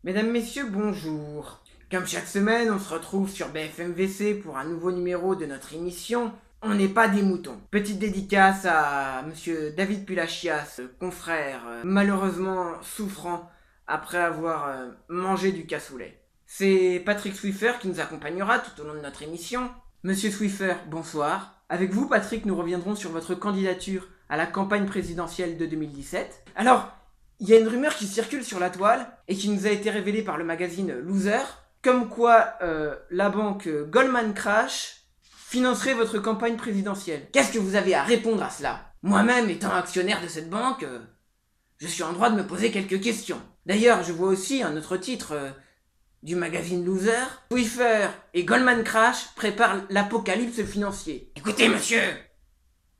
Mesdames, Messieurs, bonjour. Comme chaque semaine, on se retrouve sur BFMVC pour un nouveau numéro de notre émission On n'est pas des moutons. Petite dédicace à Monsieur David Pulachias, confrère malheureusement souffrant après avoir mangé du cassoulet. C'est Patrick Swiffer qui nous accompagnera tout au long de notre émission. Monsieur Swiffer, bonsoir. Avec vous, Patrick, nous reviendrons sur votre candidature à la campagne présidentielle de 2017. Alors, il y a une rumeur qui circule sur la toile et qui nous a été révélée par le magazine Loser, comme quoi la banque Goldman Crash financerait votre campagne présidentielle. Qu'est-ce que vous avez à répondre à cela? Moi-même, étant actionnaire de cette banque, je suis en droit de me poser quelques questions. D'ailleurs, je vois aussi un autre titre du magazine Loser. Swiffer et Goldman Crash préparent l'apocalypse financier. Écoutez, monsieur,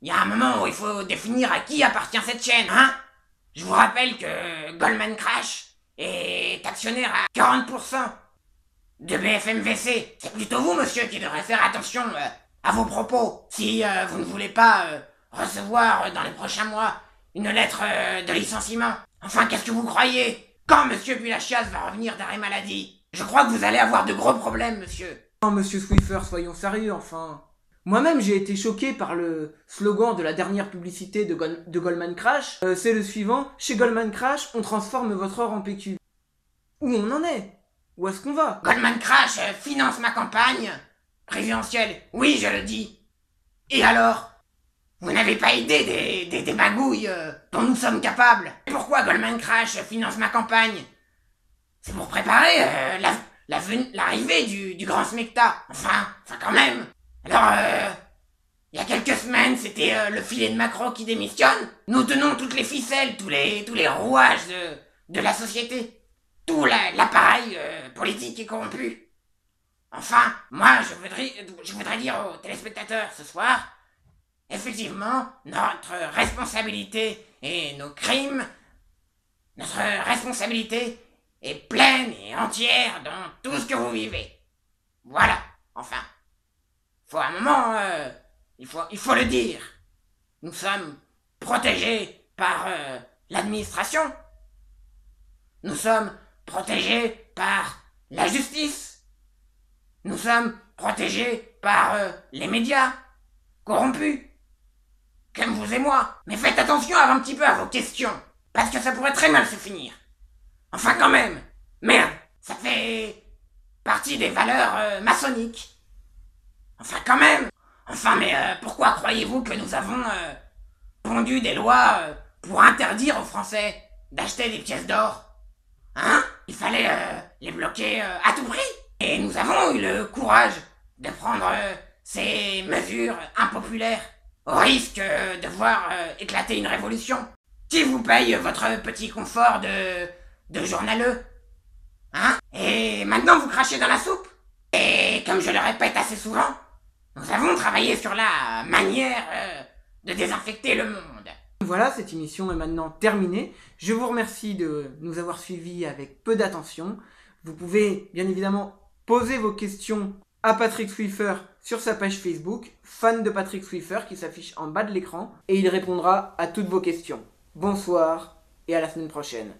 il y a un moment où il faut définir à qui appartient cette chaîne, hein? Je vous rappelle que Goldman Crash est actionnaire à 40% de BFMVC. C'est plutôt vous, monsieur, qui devrez faire attention à vos propos. Si vous ne voulez pas recevoir dans les prochains mois une lettre de licenciement. Enfin, qu'est-ce que vous croyez? Quand monsieur Pulachias va revenir d'arrêt maladie? Je crois que vous allez avoir de gros problèmes, monsieur. Non, monsieur Swiffer, soyons sérieux, enfin. Moi-même, j'ai été choqué par le slogan de la dernière publicité de Goldman Crash. C'est le suivant: chez Goldman Crash, on transforme votre or en PQ. Où on en est? Où est-ce qu'on va? Goldman Crash finance ma campagne présidentielle. Oui, je le dis. Et alors? Vous n'avez pas idée des magouilles dont nous sommes capables. Pourquoi Goldman Crash finance ma campagne? C'est pour préparer l'arrivée du grand smecta. Enfin quand même. Alors, il y a quelques semaines, c'était le filet de Macron qui démissionne. Nous tenons toutes les ficelles, tous les rouages de la société. Tout l'appareil politique est corrompu. Enfin, moi, je voudrais dire aux téléspectateurs ce soir, effectivement, notre responsabilité et nos crimes, notre responsabilité est pleine et entière dans tout ce que vous vivez. Voilà, enfin. Faut un moment, il faut le dire. Nous sommes protégés par l'administration. Nous sommes protégés par la justice. Nous sommes protégés par les médias corrompus, comme vous et moi. Mais faites attention un petit peu à vos questions, parce que ça pourrait très mal se finir. Enfin quand même, merde, ça fait partie des valeurs maçonniques. Enfin quand même. Enfin mais pourquoi croyez-vous que nous avons pondu des lois pour interdire aux Français d'acheter des pièces d'or? Hein? Il fallait les bloquer à tout prix. Et nous avons eu le courage de prendre ces mesures impopulaires au risque de voir éclater une révolution. Qui vous paye votre petit confort de journaleux? Hein? Et maintenant vous crachez dans la soupe? Et comme je le répète assez souvent, nous avons travaillé sur la manière de désinfecter le monde. Voilà, cette émission est maintenant terminée. Je vous remercie de nous avoir suivis avec peu d'attention. Vous pouvez bien évidemment poser vos questions à Patrick Swiffer sur sa page Facebook, fan de Patrick Swiffer, qui s'affiche en bas de l'écran, et il répondra à toutes vos questions. Bonsoir et à la semaine prochaine.